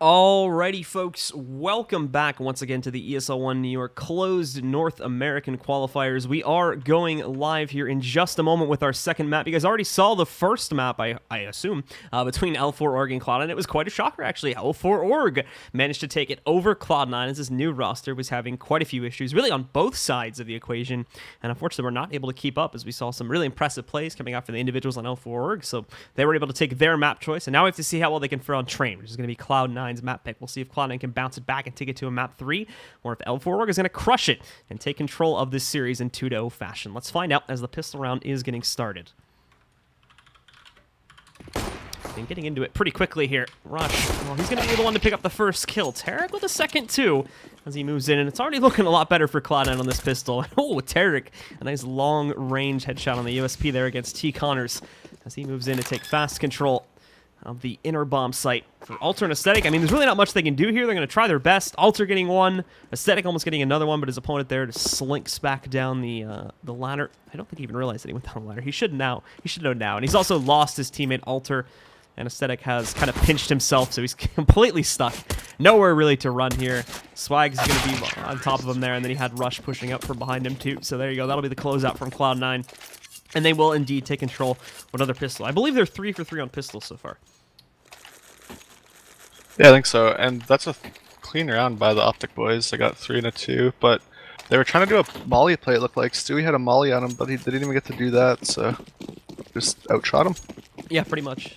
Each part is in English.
Alrighty, folks, welcome back once again to the ESL One New York closed North American qualifiers. We are going live here in just a moment with our second map. You guys already saw the first map, I assume, between L4Org and Cloud9. It was quite a shocker, actually. L4Org managed to take it over Cloud9 as this new roster was having quite a few issues, really on both sides of the equation. And unfortunately, we're not able to keep up as we saw some really impressive plays coming out from the individuals on L4Org. So they were able to take their map choice. And now we have to see how well they can throw on Train, which is going to be Cloud9's map pick. We'll see if Cloud9 can bounce it back and take it to a map 3, or if L4Org is going to crush it and take control of this series in 2-0 fashion. Let's find out as the pistol round is getting started. And getting into it pretty quickly here. Rush. Well, he's going to be the one to pick up the first kill. Tarek with the second, too, as he moves in. And it's already looking a lot better for Cloud9 on this pistol. Oh, Tarek. A nice long-range headshot on the USP there against T. Connors as he moves in to take fast control of the inner bomb site. For Alter and Aesthetic, I mean, there's really not much they can do here. They're going to try their best. Alter getting one. Aesthetic almost getting another one, but his opponent there just slinks back down the ladder. I don't think he even realized that he went down the ladder. He should know now. And he's also lost his teammate Alter. And Aesthetic has kind of pinched himself, so he's completely stuck. Nowhere really to run here. Swag's going to be on top of him there, and then he had Rush pushing up from behind him too. So there you go. That'll be the closeout from Cloud9. And they will indeed take control of another pistol. I believe they're 3 for 3 on pistols so far. Yeah, I think so. And that's a clean round by the Optic boys. They got 3 and a 2, but they were trying to do a molly play, it looked like. Stewie had a molly on him, but they didn't even get to do that, so just outshot him. Yeah, pretty much.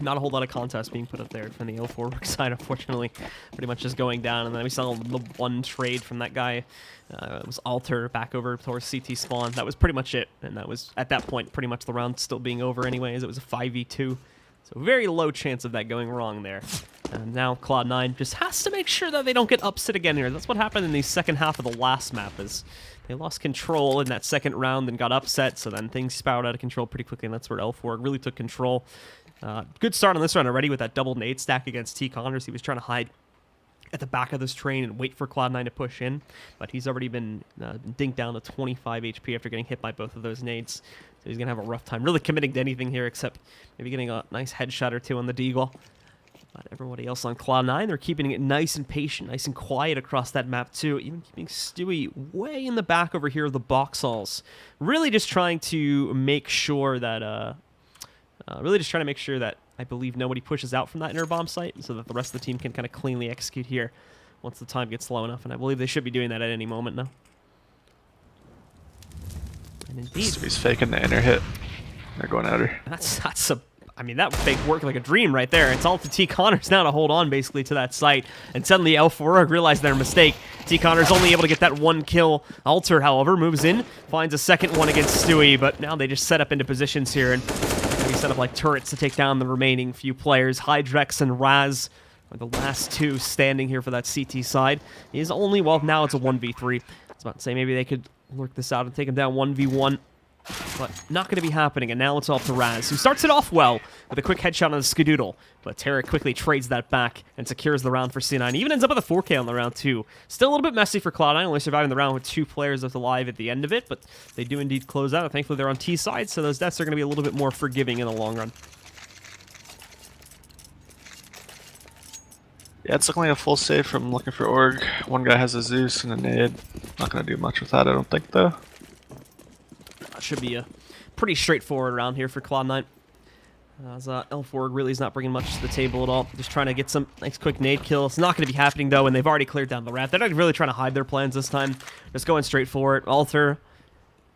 Not a whole lot of contest being put up there from the L4 side, unfortunately. Pretty much just going down, and then we saw the one trade from that guy. It was Alter back over towards CT spawn. That was pretty much it, and that was, at that point, pretty much the round still being over anyways. It was a 5v2, so very low chance of that going wrong there. And now Cloud9 just has to make sure that they don't get upset again here. That's what happened in the second half of the last map, is they lost control in that second round and got upset, so then things spiraled out of control pretty quickly, and that's where L4 really took control. Good start on this round already with that double nade stack against T. Connors. He was trying to hide at the back of this train and wait for Cloud9 to push in, but he's already been dinked down to 25 HP after getting hit by both of those nades. So he's going to have a rough time really committing to anything here, except maybe getting a nice headshot or two on the Deagle. But everybody else on Cloud9, they're keeping it nice and patient, nice and quiet across that map too. Even keeping Stewie way in the back over here of the box halls. Really just trying to make sure that, I believe nobody pushes out from that inner bomb site, so that the rest of the team can kind of cleanly execute here once the time gets low enough. And I believe they should be doing that at any moment now. And indeed, Stewie's faking the inner hit. They're going at her. I mean, that fake worked like a dream right there. It's all to T. Connors now to hold on basically to that site. And suddenly L4Org realized their mistake. T. Connors only able to get that one kill. Alter, however, moves in, finds a second one against Stewie, but now they just set up into positions here and maybe set up like turrets to take down the remaining few players. Hydrex and Raz are the last two standing here for that CT side. Now it's a 1v3. I was about to say maybe they could work this out and take him down 1v1. But not going to be happening, and now it's off to Raz, who starts it off well with a quick headshot on the Skadoodle. But Tarek quickly trades that back and secures the round for C9. He even ends up with a 4K on the round, too. Still a little bit messy for Cloud9, only surviving the round with 2 players left alive at the end of it, but they do indeed close out. Thankfully, they're on T side, so those deaths are going to be a little bit more forgiving in the long run. Yeah, it's looking like a full save from looking for Org. One guy has a Zeus and a nade. Not going to do much with that, I don't think, though. Should be a pretty straightforward round here for Cloud9. As L4 really is not bringing much to the table at all. Just trying to get some nice quick nade kill. It's not going to be happening, though, and they've already cleared down the ramp. They're not really trying to hide their plans this time. Just going straight for it. Alter,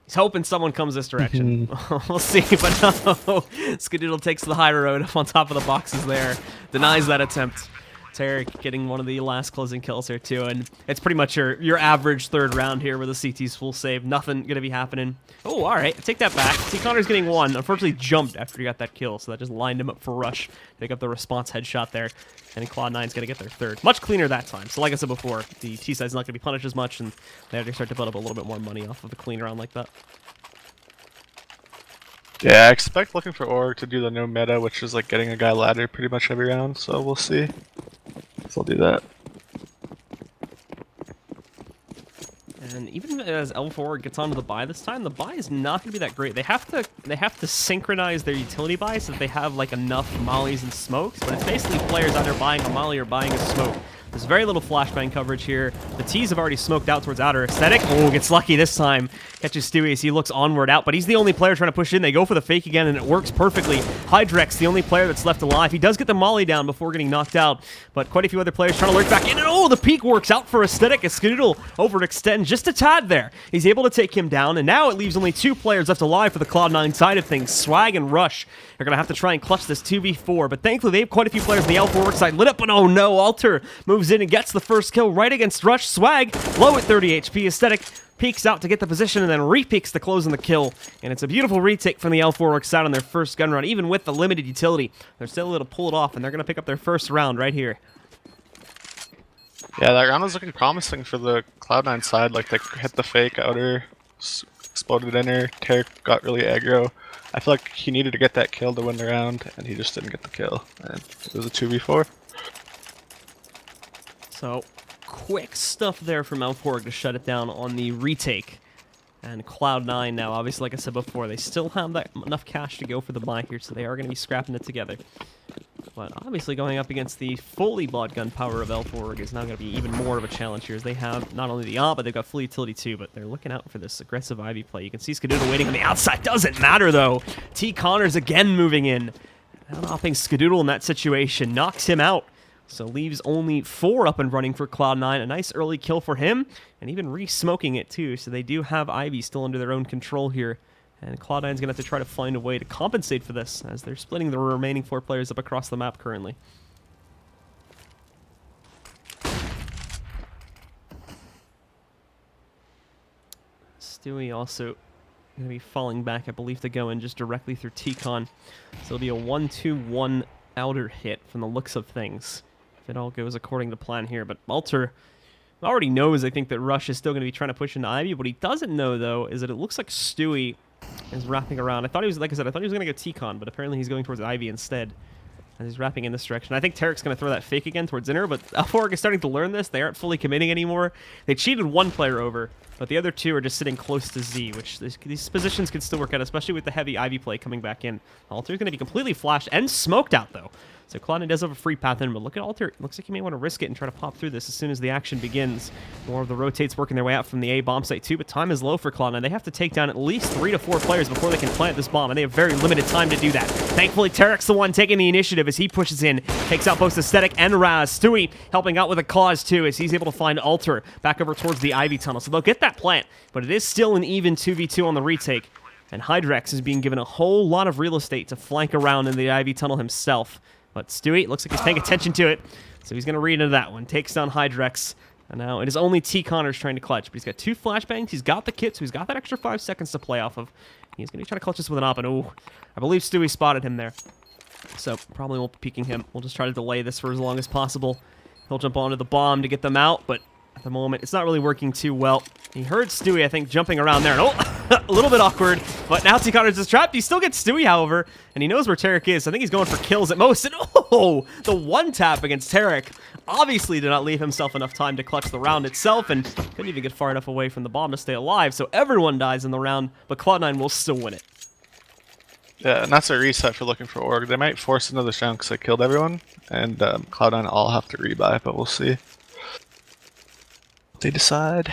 he's hoping someone comes this direction. We'll see, but no. Skadoodle takes the high road up on top of the boxes there. Denies that attempt. Tarek getting one of the last closing kills here too, and it's pretty much your average third round here with the CT's full save. Nothing gonna be happening. Oh, all right, take that back. T. Connor's getting one. Unfortunately, jumped after he got that kill, so that just lined him up for Rush. Pick up the response headshot there, and Cloud9's gonna get their third. Much cleaner that time. So like I said before, the T side's not gonna be punished as much, and they have to start to build up a little bit more money off of a clean round like that. Yeah, I expect looking for Org to do the no meta, which is like getting a guy ladder pretty much every round, so we'll see. So I'll do that. And even as L4 gets onto the buy this time, the buy is not going to be that great. They have to synchronize their utility buy so that they have like enough mollies and smokes. But it's basically players either buying a molly or buying a smoke. There's very little flashbang coverage here. The T's have already smoked out towards outer. Aesthetic, oh, gets lucky this time. Catches Stewie as he looks onward out, but he's the only player trying to push in. They go for the fake again, and it works perfectly. Hydrex, the only player that's left alive. He does get the molly down before getting knocked out, but quite a few other players trying to lurk back in, and oh, the peek works out for Aesthetic. A Skadoodle overextend just a tad there. He's able to take him down, and now it leaves only 2 players left alive for the Cloud9 side of things. Swag and Rush are going to have to try and clutch this 2v4, but thankfully they have quite a few players on the L4Org side lit up, but oh no, Alter moves in and gets the first kill right against Rush. Swag, low at 30 HP. Aesthetic peeks out to get the position and then re-peeks to close on the kill. And it's a beautiful retake from the L4Org side on their first gun run. Even with the limited utility, they're still able to pull it off, and they're going to pick up their first round right here. Yeah, that round was looking promising for the Cloud9 side. Like, they hit the fake outer, exploded inner, Tarek got really aggro. I feel like he needed to get that kill to win the round, and he just didn't get the kill. And it was a 2v4. So, quick stuff there from L4Org to shut it down on the retake. And Cloud9 now, obviously, like I said before, they still have enough cash to go for the buy here, so they are going to be scrapping it together. But obviously going up against the fully bought gun power of L4Org is now going to be even more of a challenge here, as they have not only the but they've got full utility too, but they're looking out for this aggressive Ivy play. You can see Skadoodle waiting on the outside. Doesn't matter, though. T. Connors again moving in. Out-opping Skadoodle in that situation. Knocks him out. So leaves only 4 up and running for Cloud9. A nice early kill for him, and even re-smoking it too. So they do have Ivy still under their own control here. And Cloud9's going to have to try to find a way to compensate for this, as they're splitting the remaining 4 players up across the map currently. Stewie also going to be falling back, I believe, to go in just directly through T-Con. So it'll be a 1-2-1 outer hit from the looks of things, if it all goes according to plan here. But Alter already knows, I think, that Rush is still going to be trying to push into Ivy. What he doesn't know, though, is that it looks like Stewie is wrapping around. I thought he was, like I said, I thought he was going to go T-Con, but apparently he's going towards Ivy instead, as he's wrapping in this direction. I think Tarek's going to throw that fake again towards inner, but L4Org is starting to learn this. They aren't fully committing anymore. They cheated 1 player over, but the other 2 are just sitting close to Z, which these positions can still work out, especially with the heavy Ivy play coming back in. Alter's going to be completely flashed and smoked out, though. So Cloud9 does have a free path in, but look at Alter. Looks like he may want to risk it and try to pop through this as soon as the action begins. More of the rotates working their way out from the A bomb site too, but time is low for Cloud9. They have to take down at least 3 to 4 players before they can plant this bomb, and they have very limited time to do that. Thankfully, Tarek's the one taking the initiative as he pushes in, takes out both Aesthetic and Raz. Stewie helping out with a cause too, as he's able to find Alter back over towards the Ivy tunnel. So they'll get that plant, but it is still an even 2v2 on the retake. And Hydrex is being given a whole lot of real estate to flank around in the Ivy tunnel himself. But Stewie looks like he's paying attention to it, so he's going to read into that one. Takes down Hydrex, and now it is only T. Connors trying to clutch. But he's got 2 flashbangs, he's got the kit, so he's got that extra 5 seconds to play off of. He's going to be trying to clutch this with an op, and oh, I believe Stewie spotted him there. So probably won't be peeking him. We'll just try to delay this for as long as possible. He'll jump onto the bomb to get them out, but at the moment, it's not really working too well. He heard Stewie, I think, jumping around there. And oh, a little bit awkward. But now T. Connors is trapped. He still gets Stewie, however. And he knows where Tarek is. So I think he's going for kills at most. And oh, the 1-tap against Tarek obviously did not leave himself enough time to clutch the round itself. And couldn't even get far enough away from the bomb to stay alive. So everyone dies in the round. But Cloud9 will still win it. Yeah, and that's a reset for looking for Org. They might force another round because they killed everyone. And Cloud9 all have to rebuy, but we'll see. They decide.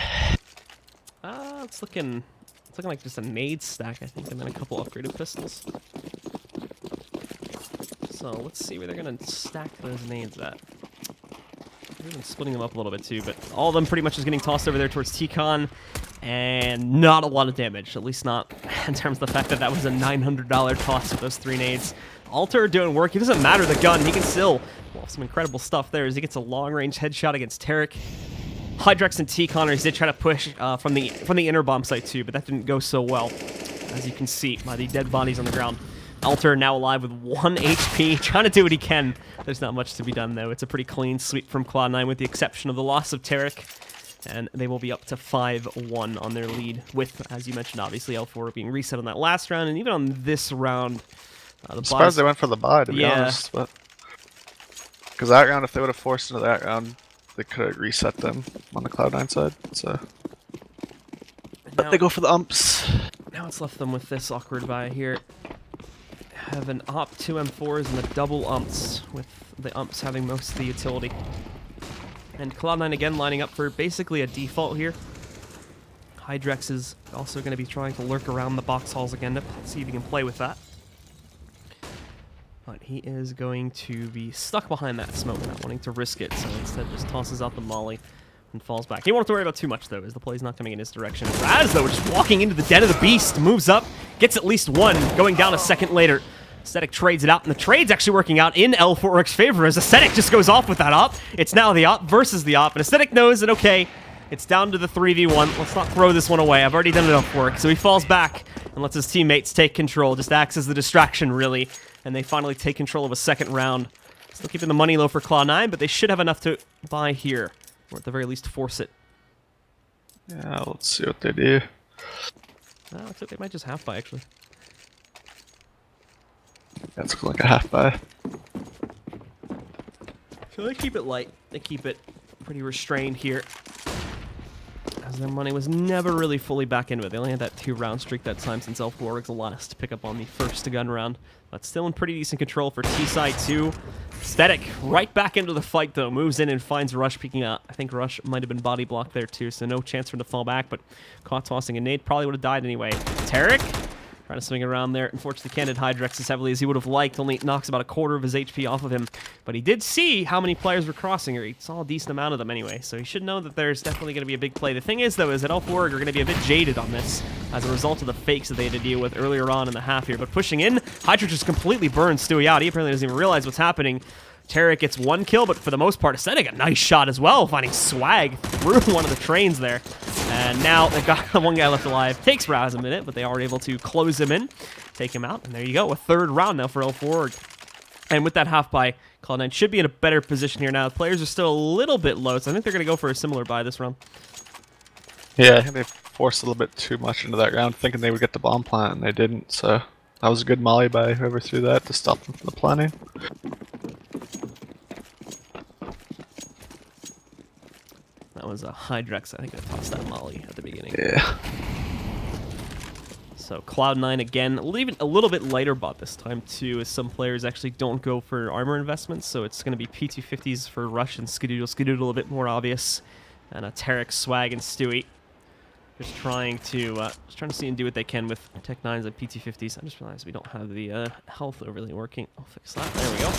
It's looking like just a nade stack, I think, and then a couple upgraded pistols. So let's see where they're gonna stack those nades at. They're even splitting them up a little bit too, but all of them pretty much is getting tossed over there towards T-Con, and not a lot of damage, at least not in terms of the fact that that was a $900 toss with those 3 nades. Alter doing work. It doesn't matter the gun. He can still, well, some incredible stuff there as he gets a long-range headshot against Tarek. Hydrex and T. Connors did try to push from the inner bomb site too, but that didn't go so well, as you can see by the dead bodies on the ground. Alter now alive with 1 HP, trying to do what he can. There's not much to be done though. It's a pretty clean sweep from Cloud9 with the exception of the loss of Tarek, and they will be up to 5-1 on their lead with, as you mentioned, obviously L4 being reset on that last round, and even on this round. I'm surprised they went for the buy, to be honest. Because that round, if they would have forced into that round, they could have reset them on the Cloud9 side. So But they go for the umps. Now it's left them with this awkward buy here. Have an op, 2 M4s, and the double umps, with the umps having most of the utility. And Cloud9 again lining up for basically a default here. Hydrex is also going to be trying to lurk around the box halls again to see if he can play with that. But he is going to be stuck behind that smoke, not wanting to risk it, so instead just tosses out the molly and falls back. He won't have to worry about too much, though, as the play's not coming in his direction. Raz, though, just walking into the den of the beast, moves up, gets at least one, going down a second later. Aesthetic trades it out, and the trade's actually working out in L4Org's favor, as Aesthetic just goes off with that op. It's now the op versus the op, and Aesthetic knows that, okay, it's down to the 3v1. Let's not throw this one away. I've already done enough work. So he falls back and lets his teammates take control. Just acts as the distraction, really. And they finally take control of a second round. Still keeping the money low for Cloud9, but they should have enough to buy here. Or at the very least, force it. Yeah, let's see what they do. Looks like they might just half buy, actually. That's like a half buy. So they keep it light. They keep it pretty restrained here, as their money was never really fully back into it. They only had that 2-round streak that time since L4Org's the last to pick up on the first gun round. But still in pretty decent control for T-side 2. Aesthetic right back into the fight, though. Moves in and finds Rush peeking out. I think Rush might have been body blocked there, too, so no chance for him to fall back. But caught tossing a nade. Probably would have died anyway. Tarek trying to swing it around there. Unfortunately, can't hit Hydrex as heavily as he would have liked. Only knocks about a quarter of his HP off of him. But he did see how many players were crossing, or he saw a decent amount of them anyway. So he should know that there's definitely going to be a big play. The thing is, though, is that L4Org are going to be a bit jaded on this as a result of the fakes that they had to deal with earlier on in the half here. But pushing in, Hydrex just completely burns Stewie out. He apparently doesn't even realize what's happening. Tarek gets one kill, but for the most part, Aesthetic a nice shot as well, finding swag through one of the trains there. And now they've got one guy left alive. Takes Raz a minute, but they are able to close him in, take him out, and there you go, a third round now for L4Org. And with that half buy, Cloud9 should be in a better position here now. The players are still a little bit low, so I think they're going to go for a similar buy this round. Yeah, I think they forced a little bit too much into that round, thinking they would get the bomb plant, and they didn't, so that was a good molly by whoever threw that to stop them from the planning. That was a Hydrex, I think, that tossed that molly at the beginning. Yeah. So Cloud9 again, even a little bit lighter bot this time too, as some players actually don't go for armor investments. So it's going to be P250s for Rush and Skadoodle. Skadoodle a bit more obvious, and a Tarek, Swag, and Stewie. Just trying to see and do what they can with Tech 9s and P250s. I just realized we don't have the health overlay working. I'll fix that. There we go.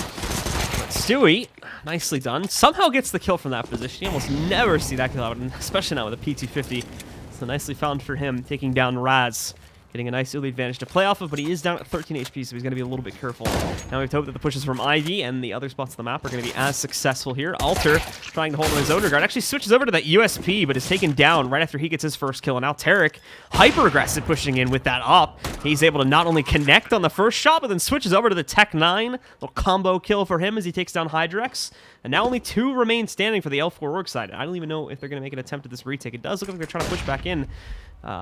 But Stewie, nicely done. Somehow gets the kill from that position. You almost never see that kill out, especially not with a P250. So nicely found for him, taking down Raz. Getting a nice early advantage to play off of, but he is down at 13 HP, so he's going to be a little bit careful. Now we have to hope that the pushes from Ivy and the other spots of the map are going to be as successful here. Alter trying to hold on his own regard. Actually switches over to that USP, but is taken down right after he gets his first kill. And now Tarek, hyper-aggressive, pushing in with that op. He's able to not only connect on the first shot, but then switches over to the Tech 9. Little combo kill for him as he takes down Hydrex. And now only 2 remain standing for the L4Org side. I don't even know if they're going to make an attempt at this retake. It does look like they're trying to push back in.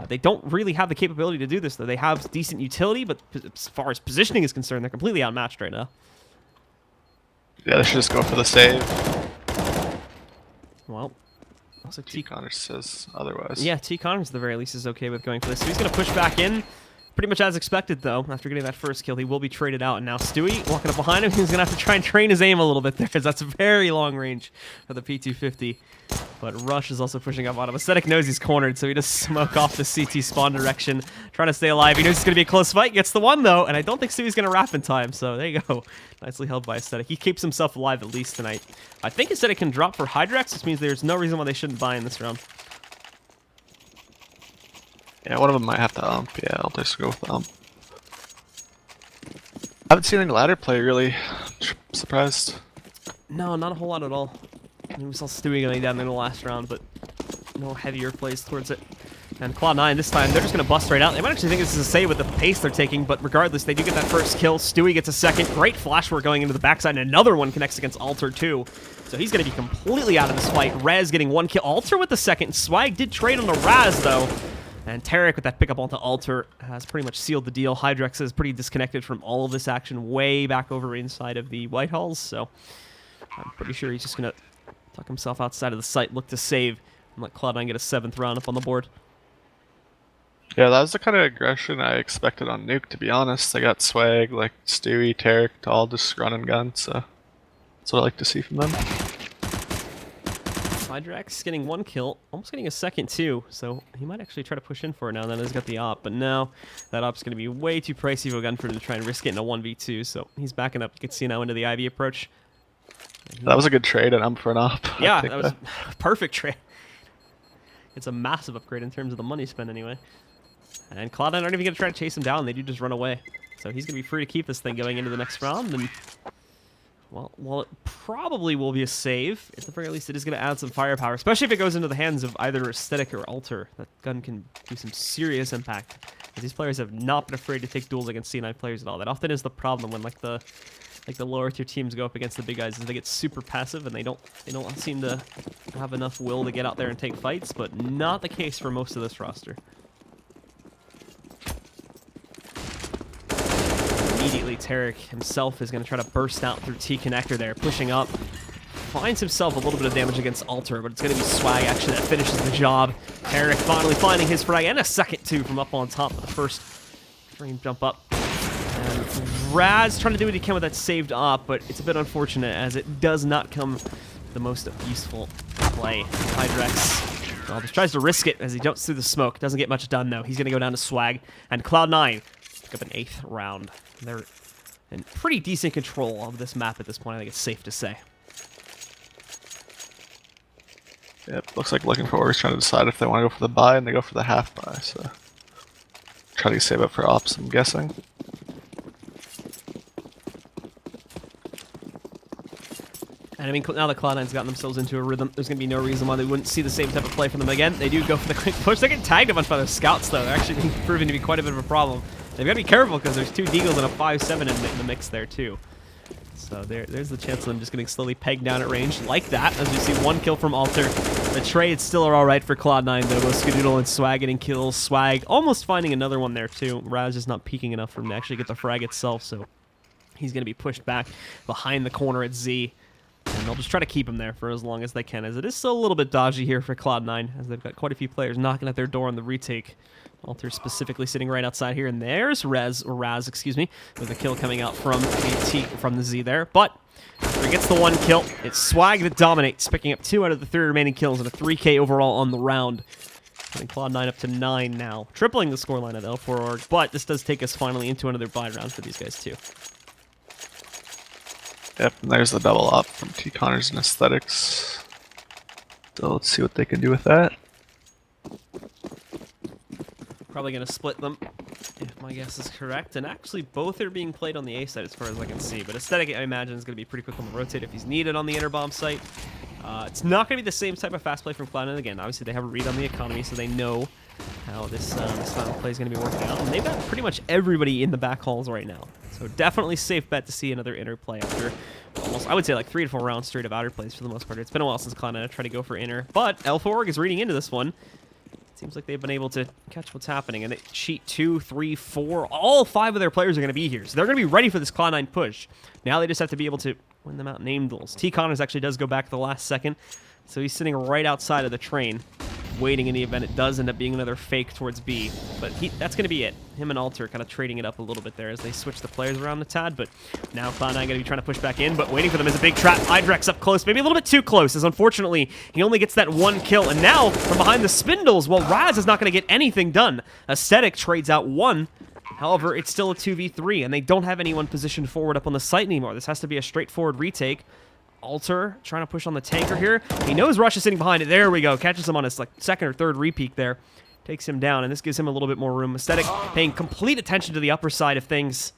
They don't really have the capability to do this, though. They have decent utility, but as far as positioning is concerned, they're completely outmatched right now. Yeah, they should just go for the save. Well, also T. Connors says otherwise. Yeah, T. Connors at the very least is okay with going for this. So he's going to push back in. Pretty much as expected, though. After getting that first kill, he will be traded out. And now Stewie, walking up behind him, he's going to have to try and train his aim a little bit there, because that's a very long range for the P250. But Rush is also pushing up on him. Aesthetic knows he's cornered, so he just smoke off the CT spawn direction, trying to stay alive. He knows it's going to be a close fight, gets the one, though, and I don't think Stewie's going to wrap in time, so there you go. Nicely held by Aesthetic. He keeps himself alive at least tonight. I think Aesthetic can drop for Hydrex, which means there's no reason why they shouldn't buy in this round. Yeah, one of them might have to ump. Yeah, I'll just go with the ump. I haven't seen any ladder play, really. Surprised. No, not a whole lot at all. I mean, we saw Stewie going down in the last round, but no heavier plays towards it. And Cloud9 this time, they're just going to bust right out. They might actually think this is a save with the pace they're taking, but regardless, they do get that first kill. Stewie gets a second. Great flash work going into the backside, and another one connects against Alter, too. So he's going to be completely out of this fight. Rez getting one kill. Alter with the second. Swag did trade on the Raz, though. And Tarek with that pickup onto Alter has pretty much sealed the deal. Hydrex is pretty disconnected from all of this action way back over inside of the White Halls, so I'm pretty sure he's just going to tuck himself outside of the site, look to save, and let Cloud9 get a 7th round up on the board. Yeah, that was the kind of aggression I expected on Nuke, to be honest. They got swag, like Stewie, Tarek, all just run and gun, so that's what I like to see from them. Hydrax getting 1 kill, almost getting a second too, so he might actually try to push in for it now. Then he's got the op, but now that op's going to be way too pricey of a gun for him to try and risk it in a 1v2, so he's backing up. You can see now into the Ivy approach. That was a good trade, and I'm for an op. Yeah, that was a perfect trade. It's a massive upgrade in terms of the money spent anyway. And Cloud9 aren't even going to try to chase him down. They do just run away. So he's going to be free to keep this thing going into the next round. And, well, while it probably will be a save, at the very least it is going to add some firepower, especially if it goes into the hands of either Aesthetic or Alter. That gun can do some serious impact. As these players have not been afraid to take duels against C9 players at all. That often is the problem when the lower tier teams go up against the big guys, is they get super passive and they don't seem to have enough will to get out there and take fights, but not the case for most of this roster. Immediately, Tarek himself is going to try to burst out through T connector there, pushing up. Finds himself a little bit of damage against Alter, but it's going to be Swag actually that finishes the job. Tarek finally finding his frag, and a second too from up on top of the first frame jump up. And Raz trying to do what he can with that saved op, but it's a bit unfortunate as it does not come the most useful play. Hydrex, well, just tries to risk it as he jumps through the smoke. Doesn't get much done though. He's going to go down to Swag, and Cloud9 pick up an 8th round. They're in pretty decent control of this map at this point, I think it's safe to say. Yep, looks like L4Org is trying to decide if they want to go for the buy, and they go for the half buy, so try to save up for ops, I'm guessing. And I mean, now that Cloud9's gotten themselves into a rhythm, there's going to be no reason why they wouldn't see the same type of play from them again. They do go for the quick push. They get tagged a bunch by their scouts, though. They're actually proving to be quite a bit of a problem. They've got to be careful because there's 2 Deagles and a 5-7 in the mix there, too. So there's the chance of them just getting slowly pegged down at range like that. As we see 1 kill from Alter. The trades still are all right for Cloud9, though. Both Skadoodle and Swag getting kills. Swag almost finding another one there, too. Raz is not peeking enough for him to actually get the frag itself, so he's going to be pushed back behind the corner at Z. And they'll just try to keep him there for as long as they can, as it is still a little bit dodgy here for Cloud9, as they've got quite a few players knocking at their door on the retake. Alter specifically sitting right outside here, and there's Raz, excuse me, with a kill coming out from the Z there. But after he gets the 1 kill, it's Swag that dominates, picking up 2 out of the 3 remaining kills and a 3K overall on the round. Putting Cloud9 up to 9 now, tripling the scoreline at L4Org. But this does take us finally into another buy round for these guys too. Yep, and there's the double op from T Connors and Aesthetics. So let's see what they can do with that. Probably going to split them, if my guess is correct. And actually, both are being played on the A side as far as I can see. But Aesthetic, I imagine, is going to be pretty quick on the rotate if he's needed on the inner bomb site. It's not going to be the same type of fast play from Cloud9. Again, obviously, they have a read on the economy, so they know how this style of play is going to be working out. And they've got pretty much everybody in the back halls right now. So definitely safe bet to see another inner play after almost, I would say, like 3 to 4 rounds straight of outer plays for the most part. It's been a while since Cloud9 tried to go for inner. But L4Org is reading into this one. Seems like they've been able to catch what's happening, and they cheat 2, 3, 4. All 5 of their players are going to be here, so they're going to be ready for this Cloud9 push. Now they just have to be able to win them out name duels. T Connors actually does go back to the last second, so he's sitting right outside of the train, waiting in the event it does end up being another fake towards B. But that's going to be it. Him and Alter kind of trading it up a little bit there as they switch the players around the tad, but now Cloud9 going to be trying to push back in, but waiting for them is a big trap. Hydrex up close, maybe a little bit too close, as unfortunately he only gets that 1 kill, and now from behind the spindles, well, Raz is not going to get anything done. Aesthetic trades out 1. However, it's still a 2v3, and they don't have anyone positioned forward up on the site anymore. This has to be a straightforward retake. Alter trying to push on the tanker here. He knows Rush is sitting behind it. There we go. Catches him on his like 2nd or 3rd repeat there. Takes him down, and this gives him a little bit more room. Aesthetic paying complete attention to the upper side of things.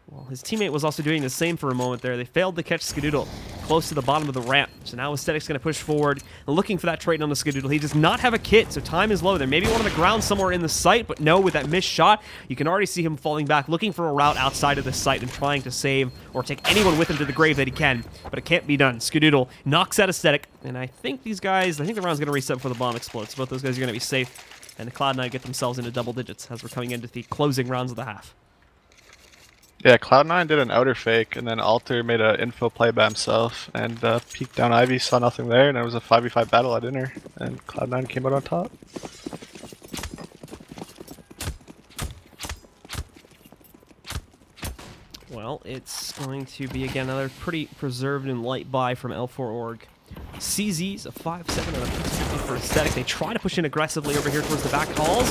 Well, his teammate was also doing the same for a moment there. They failed to catch Skadoodle close to the bottom of the ramp. So now Aesthetic's going to push forward, looking for that trade on the Skadoodle. He does not have a kit, so time is low. There may be one on the ground somewhere in the site, but no, with that missed shot, you can already see him falling back, looking for a route outside of the site and trying to save or take anyone with him to the grave that he can, but it can't be done. Skadoodle knocks out Aesthetic, and I think the round's going to reset before the bomb explodes. Both those guys are going to be safe, and the Cloud9 get themselves into double digits as we're coming into the closing rounds of the half. Yeah, Cloud9 did an outer fake, and then Alter made an info play by himself, and peeked down Ivy, saw nothing there, and it was a 5v5 battle at inner, and Cloud9 came out on top. Well, it's going to be, again, another pretty preserved and light buy from L4Org. CZ's a 5-7 and a 50 for Aesthetic. They try to push in aggressively over here towards the back halls.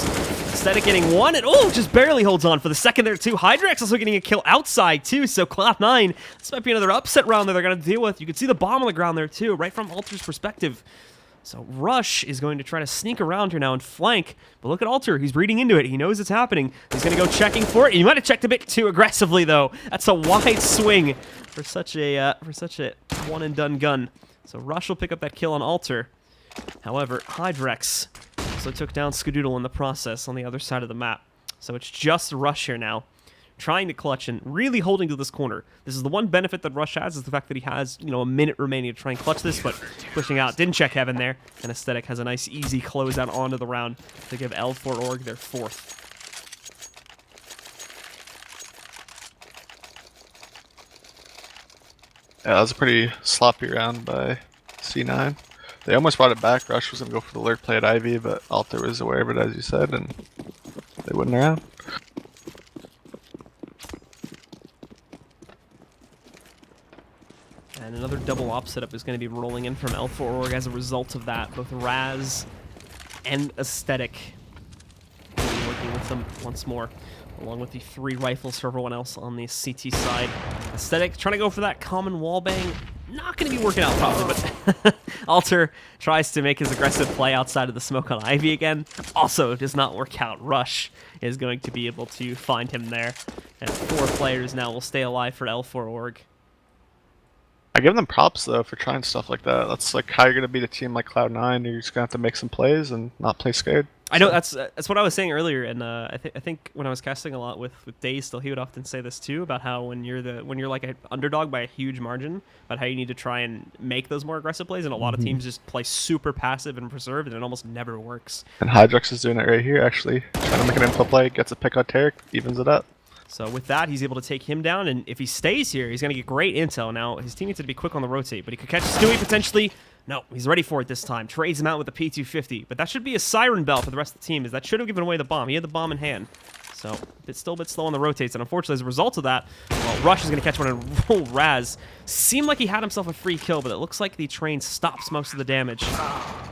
Aesthetic getting one, and just barely holds on for the second there too. Hydrex also getting a kill outside too, so Cloud9, this might be another upset round that they're going to deal with. You can see the bomb on the ground there too, right from Alter's perspective. So Rush is going to try to sneak around here now and flank, but look at Alter. He's reading into it. He knows it's happening. He's going to go checking for it. He might have checked a bit too aggressively though. That's a wide swing for such a one and done gun. So Rush will pick up that kill on Alter. However, Hydrex also took down Skadoodle in the process on the other side of the map. So it's just Rush here now, trying to clutch and really holding to this corner. This is the one benefit that Rush has, is the fact that he has, a minute remaining to try and clutch this, but pushing out, didn't check Heaven there, and Aesthetic has a nice easy closeout onto the round to give L4Org their 4th. Yeah, that was a pretty sloppy round by C9. They almost brought it back. Rush was going to go for the lurk play at Ivy, but Alter was aware of it, as you said, and they wouldn't around. And another double op setup is going to be rolling in from L4Org as a result of that. Both Raz and Aesthetic will be working with them once more, along with the 3 rifles for everyone else on the CT side. Aesthetic trying to go for that common wallbang. Not going to be working out probably, but Alter tries to make his aggressive play outside of the smoke on Ivy again. Also does not work out. Rush is going to be able to find him there. And 4 players now will stay alive for L4Org. I give them props though for trying stuff like that. That's like how you're gonna beat a team like Cloud9. You're just gonna have to make some plays and not play scared. I know that's what I was saying earlier, and I think when I was casting a lot with Daze, still he would often say this too about how when you're like an underdog by a huge margin, about how you need to try and make those more aggressive plays, and a lot of teams just play super passive and preserved, and it almost never works. And Hydrex is doing it right here, actually, trying to make an info play, gets a pick on Tarek, evens it up. So with that, he's able to take him down, and if he stays here, he's going to get great intel. Now, his team needs to be quick on the rotate, but he could catch Stewie potentially. No, he's ready for it this time. Trades him out with the P250, but that should be a siren bell for the rest of the team, as that should have given away the bomb. He had the bomb in hand. So it's still a bit slow on the rotates, and unfortunately, as a result of that, well, Rush is going to catch one and roll Raz. Seemed like he had himself a free kill, but it looks like the train stops most of the damage.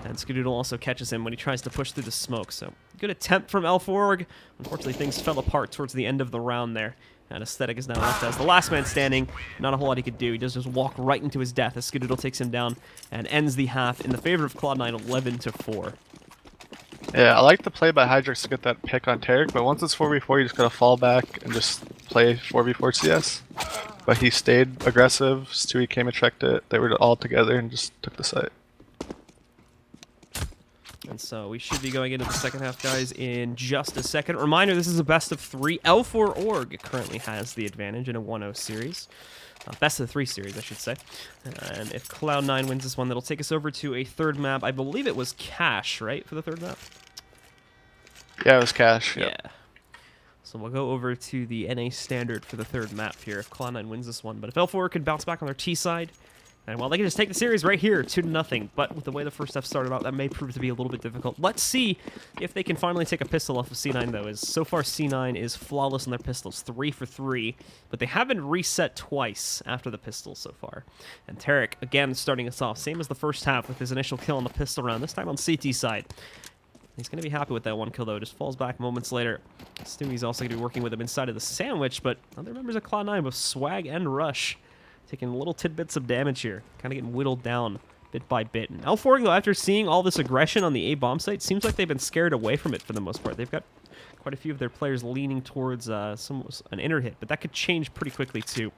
And Skadoodle also catches him when he tries to push through the smoke. So good attempt from L4Org. Unfortunately, things fell apart towards the end of the round there. And Aesthetic is now left as the last man standing. Not a whole lot he could do. He does just walk right into his death as Skadoodle takes him down and ends the half in the favor of Cloud9, 11-4. Yeah, I like the play by Hydrex to get that pick on Tarek, but once it's 4v4, you just gotta fall back and just play 4v4 CS. But he stayed aggressive, Stewie came and checked it, they were all together and just took the site. And so we should be going into the second half, guys, in just a second. Reminder, this is a best of 3. L4Org currently has the advantage in a 1-0 series. Best of 3 series, I should say. And if Cloud9 wins this one, that'll take us over to a third map. I believe it was Cash, right, for the third map? Yeah, it was Cash. Yep. Yeah. So we'll go over to the NA standard for the third map here if Cloud9 wins this one. But if L4 could bounce back on their T side, and well, they can just take the series right here, 2-0. But with the way the first half started out, that may prove to be a little bit difficult. Let's see if they can finally take a pistol off of C9, though, as so far C9 is flawless on their pistols, 3 for 3. But they have been reset twice after the pistol so far. And Tarek, again, starting us off, same as the first half with his initial kill on the pistol round, this time on CT side. He's going to be happy with that one kill, though. Just falls back moments later. Stewie's also going to be working with him inside of the sandwich, but other members of Cloud9, both Swag and Rush, taking little tidbits of damage here, kind of getting whittled down bit by bit. And L4, though, after seeing all this aggression on the A bomb site, seems like they've been scared away from it for the most part. They've got quite a few of their players leaning towards an inner hit, but that could change pretty quickly, too.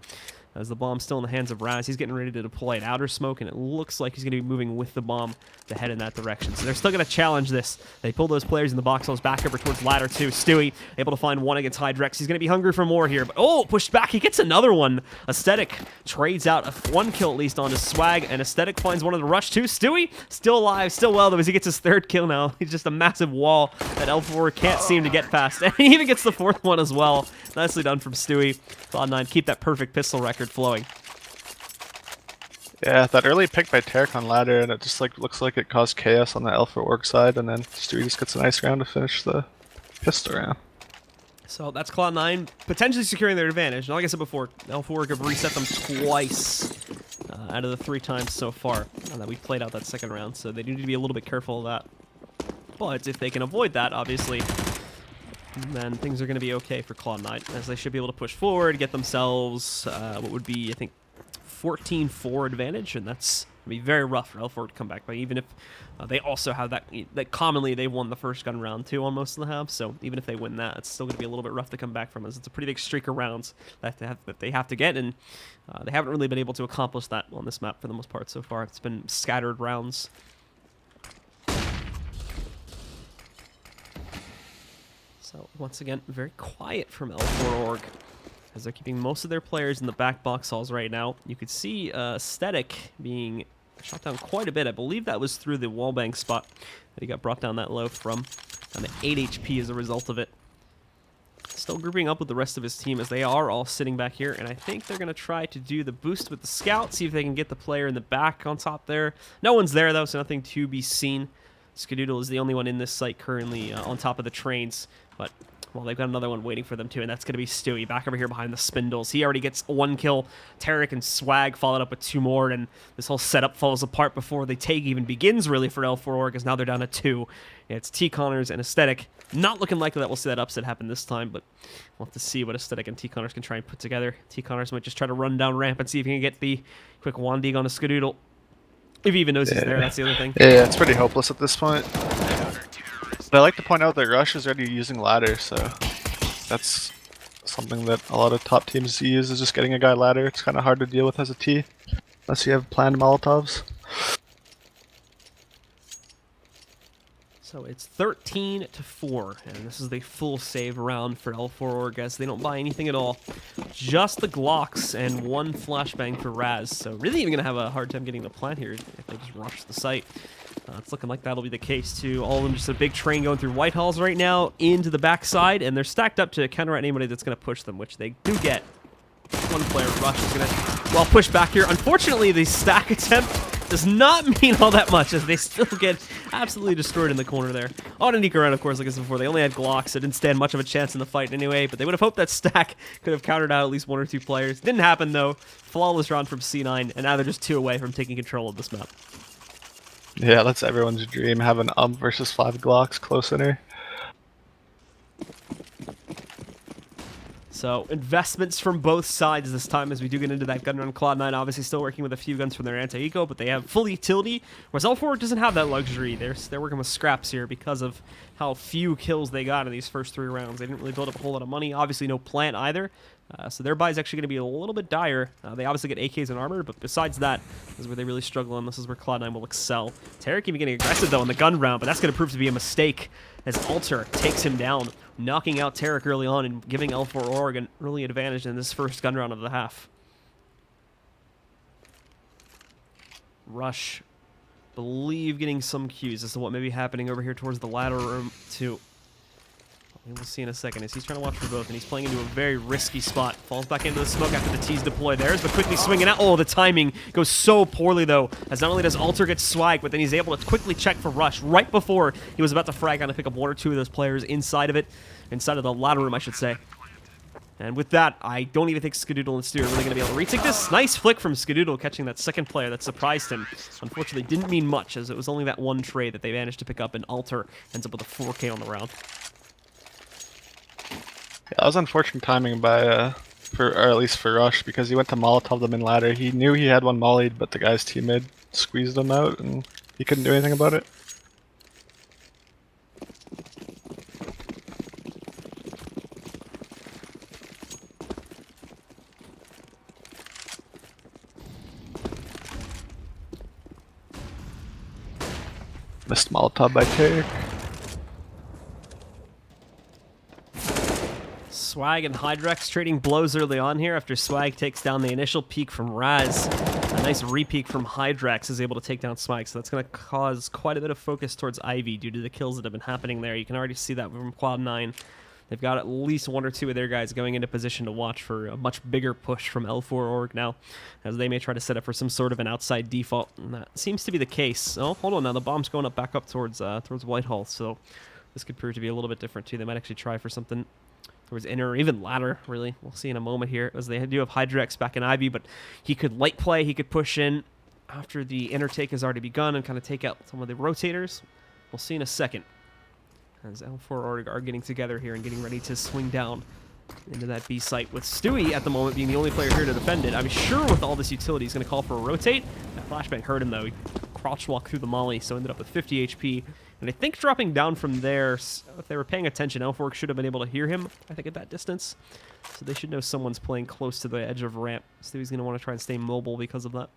As the bomb's still in the hands of Raz, he's getting ready to deploy an outer smoke, and it looks like he's going to be moving with the bomb to head in that direction. So they're still going to challenge this. They pull those players in the box holes back over towards ladder 2. Stewie able to find one against Hydrex. He's going to be hungry for more here, but pushed back. He gets another one. Aesthetic trades out one kill at least onto Swag, and Aesthetic finds one of the Rush 2. Stewie still alive, still well, though, as he gets his 3rd kill now. He's just a massive wall that L4 can't seem to get past, and he even gets the 4th one as well. Nicely done from Stewie. Cloud9 keep that perfect pistol record flowing. Yeah, that early pick by Tarek on ladder, and it just looks like it caused chaos on the L4Org side, and then Stewie just gets a nice round to finish the pistol round. So that's Cloud9 potentially securing their advantage. And like I said before, L4Org have reset them twice out of the 3 times so far that we've played out that second round. So they need to be a little bit careful of that. But if they can avoid that, obviously, then things are going to be okay for Cloud9, as they should be able to push forward, get themselves what would be, I think, 14-4 advantage, and that's going to be very rough for L4 to come back. But even if they also have that commonly they've won the first gun round too on most of the halves, so even if they win that, it's still going to be a little bit rough to come back from, as it's a pretty big streak of rounds that they have to get, and they haven't really been able to accomplish that on this map for the most part so far. It's been scattered rounds. So once again, very quiet from L4Org, as they're keeping most of their players in the back box halls right now. You could see Aesthetic being shot down quite a bit. I believe that was through the wallbang spot that he got brought down that low from, down to 8 HP as a result of it. Still grouping up with the rest of his team, as they are all sitting back here, and I think they're going to try to do the boost with the scout, see if they can get the player in the back on top there. No one's there, though, so nothing to be seen. Skadoodle is the only one in this site currently on top of the trains, but, well, they've got another one waiting for them too, and that's going to be Stewie back over here behind the spindles. He already gets 1 kill. Tarek and Swag followed up with 2 more, and this whole setup falls apart before the take even begins, really, for L4Org, as now they're down to 2. Yeah, it's T-Connors and Aesthetic. Not looking likely that we'll see that upset happen this time, but we'll have to see what Aesthetic and T-Connors can try and put together. T-Connors might just try to run down ramp and see if he can get the quick Wandig on a Skadoodle. If he even knows he's there, that's the other thing. Yeah, it's pretty hopeless at this point. But I like to point out that Rush is already using ladder, so that's something that a lot of top teams use, is just getting a guy ladder. It's kind of hard to deal with as a T, unless you have planned Molotovs. So it's 13-4, and this is the full save round for L4Org, as they don't buy anything at all. Just the Glocks and 1 flashbang for Raz, so really even going to have a hard time getting the plant here if they just rush the site. It's looking like that'll be the case too. All of them just a big train going through White Halls right now into the backside, and they're stacked up to counteract anybody that's going to push them, which they do get. 1 player, Rush, is going to, well, push back here. Unfortunately, the stack attempt does not mean all that much, as they still get absolutely destroyed in the corner there. On a Nico round, of course, like I said before, they only had Glocks, so didn't stand much of a chance in the fight anyway, but they would have hoped that stack could have countered out at least 1 or 2 players. Didn't happen, though. Flawless round from C9, and now they're just 2 away from taking control of this map. Yeah, that's everyone's dream, having versus 5 Glocks close inner. So investments from both sides this time, as we do get into that gun run. Cloud9 obviously still working with a few guns from their anti-eco, but they have full utility, whereas L4 doesn't have that luxury. They're working with scraps here because of how few kills they got in these first 3 rounds. They didn't really build up a whole lot of money. Obviously no plant either, so their buy is actually going to be a little bit dire. They obviously get AKs and armor, but besides that, this is where they really struggle, and this is where Cloud9 will excel. Tarek even getting aggressive though in the gun round, but that's going to prove to be a mistake, as Alter takes him down, knocking out Tarek early on and giving L4Org an early advantage in this first gun round of the half. Rush, believe, getting some cues as to what may be happening over here towards the ladder room too. We'll see in a second, as he's trying to watch for both, and he's playing into a very risky spot. Falls back into the smoke after the T's deploy. There's but quickly swinging out. Oh, the timing goes so poorly, though, as not only does Alter get swag, but then he's able to quickly check for Rush right before he was about to frag on to pick up 1 or 2 of those players inside of it. Inside of the ladder room, I should say. And with that, I don't even think Skadoodle and Stu are really going to be able to retake this. Nice flick from Skadoodle, catching that second player that surprised him. Unfortunately, didn't mean much, as it was only that 1 trade that they managed to pick up, and Alter ends up with a 4K on the round. Yeah, that was unfortunate timing by, or at least for Rush, because he went to Molotov them in ladder. He knew he had one mollied, but the guy's teammate squeezed him out, and he couldn't do anything about it. Missed Molotov by Tarek. Swag and Hydrex trading blows early on here after Swag takes down the initial peek from Raz. A nice re-peek from Hydrex is able to take down Swag, so that's going to cause quite a bit of focus towards Ivy due to the kills that have been happening there. You can already see that from Cloud9. They've got at least 1 or 2 of their guys going into position to watch for a much bigger push from L4Org now, as they may try to set up for some sort of an outside default, and that seems to be the case. Oh, hold on now, the bomb's going up back up towards Whitehall, so this could prove to be a little bit different too. They might actually try for something towards inner or even ladder, really. We'll see in a moment here, as they do have Hydrex back in Ivy, but he could light play, he could push in after the inner take has already begun and kind of take out some of the rotators. We'll see in a second, as L4Org are getting together here and getting ready to swing down into that B site, with Stewie at the moment being the only player here to defend it. I'm sure with all this utility, he's going to call for a rotate. That flashbang hurt him, though. He crouch walked through the molly, so ended up with 50 HP. And I think dropping down from there, if they were paying attention, L4Org should have been able to hear him, I think, at that distance. So they should know someone's playing close to the edge of ramp. Stewie's going to want to try and stay mobile because of that.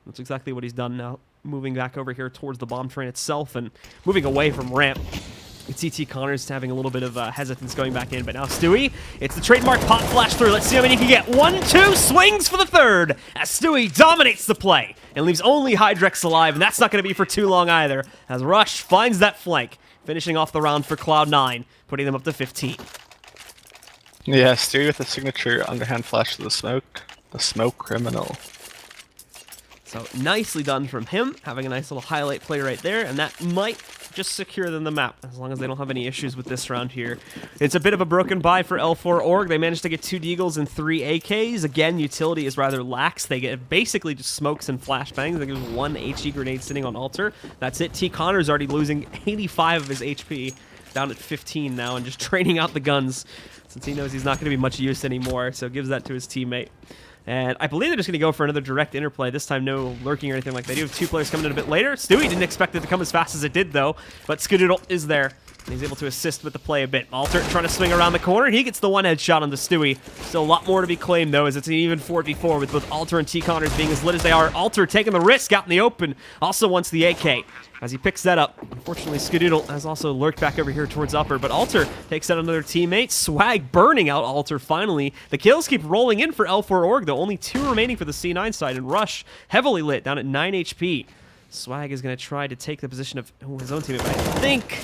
That's exactly what he's done now, moving back over here towards the bomb train itself and moving away from ramp. It's CT Connors having a little bit of hesitance going back in, but now Stewie, it's the trademark pop flash through. Let's see how many he can get. 1, 2, swings for the third, as Stewie dominates the play and leaves only Hydrex alive, and that's not going to be for too long either, as Rush finds that flank, finishing off the round for Cloud9, putting them up to 15. Yeah, Stewie with the signature underhand flash to the smoke criminal. So nicely done from him, having a nice little highlight play right there, and that might just secure them the map, as long as they don't have any issues with this round here. It's a bit of a broken buy for L4Org. They managed to get 2 Deagles and 3 AKs. Again, utility is rather lax. They get basically just smokes and flashbangs. I think there's 1 HE grenade sitting on altar. That's it. T. Connor's already losing 85 of his HP, down at 15 now, and just training out the guns, since he knows he's not going to be much use anymore, so gives that to his teammate. And I believe they're just going to go for another direct interplay. This time, no lurking or anything like that. They do have 2 players coming in a bit later. Stewie didn't expect it to come as fast as it did, though. But Skadoodle is there. And he's able to assist with the play a bit. Alter trying to swing around the corner. He gets the 1-headshot on the Stewie. Still a lot more to be claimed, though, as it's an even 4v4 with both Alter and T. Connors being as lit as they are. Alter taking the risk out in the open. Also wants the AK as he picks that up. Unfortunately, Skadoodle has also lurked back over here towards upper, but Alter takes out another teammate. Swag burning out Alter finally. The kills keep rolling in for L4Org, though. Only 2 remaining for the C9 side, and Rush heavily lit down at 9 HP. Swag is going to try to take the position of his own teammate, but I think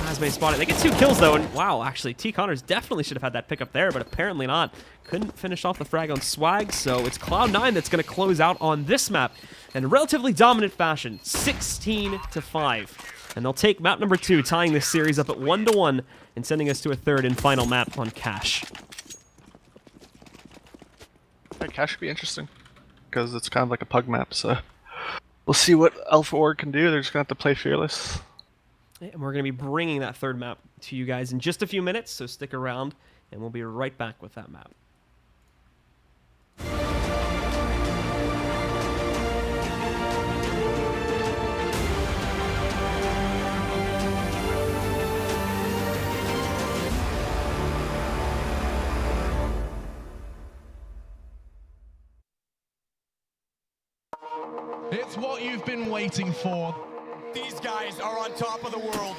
Asmay spotted. They get 2 kills, though, and wow, actually, T. Connors definitely should have had that pick up there, but apparently not. Couldn't finish off the frag on Swag, so it's Cloud9 that's going to close out on this map in a relatively dominant fashion, 16-5. And they'll take map number 2, tying this series up at 1-1 and sending us to a third and final map on Cache. Yeah, Cache should be interesting, because it's kind of like a pug map, so we'll see what L4Org can do. They're just going to have to play fearless. And we're going to be bringing that third map to you guys in just a few minutes, so stick around, and we'll be right back with that map. It's what you've been waiting for. These guys are on top of the world.